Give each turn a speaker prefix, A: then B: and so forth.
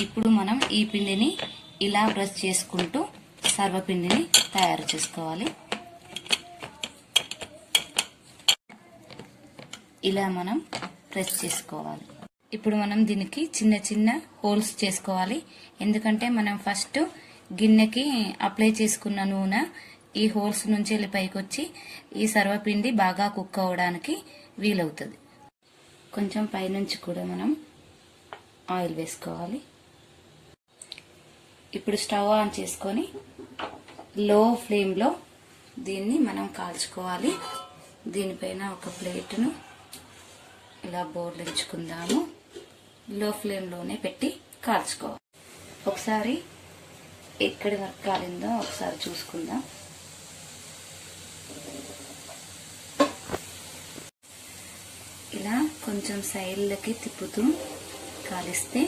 A: ఇప్పుడు మనం ఈ పిండిని ఇలా ప్రెస్ చేసుకుంటూ సర్వపిండిని తయారు చేసుకోవాలి. ఇలా మనం ప్రెస్ చేసుకోవాలి. ఇప్పుడు మనం దీనికి చిన్న చిన్న హోల్స్ చేసుకోవాలి. ఎందుకంటే మనం ఫస్ట్ గిన్నెకి అప్లై చేసుకున్న నూనె ఈ హోల్స్ నుంచి వెళ్ళి పైకి వచ్చి ఈ సర్వపిండి బాగా కుక్ అవ్వడానికి వీలవుతుంది. కొంచెం పైనుంచి కూడా మనం ఆయిల్ వేసుకోవాలి. ఇప్పుడు స్టవ్ ఆన్ చేసుకొని లో ఫ్లేమ్లో దీన్ని మనం కాల్చుకోవాలి. దీనిపైన ఒక ప్లేటును ఇలా బోర్లించుకుందాము. లో ఫ్లేమ్లోనే పెట్టి కాల్చుకోవాలి. ఒకసారి ఎక్కడి వరకు కాలిందో ఒకసారి చూసుకుందాం. ఇలా కొంచెం సైడ్లకి తిప్పుతూ కాలిస్తే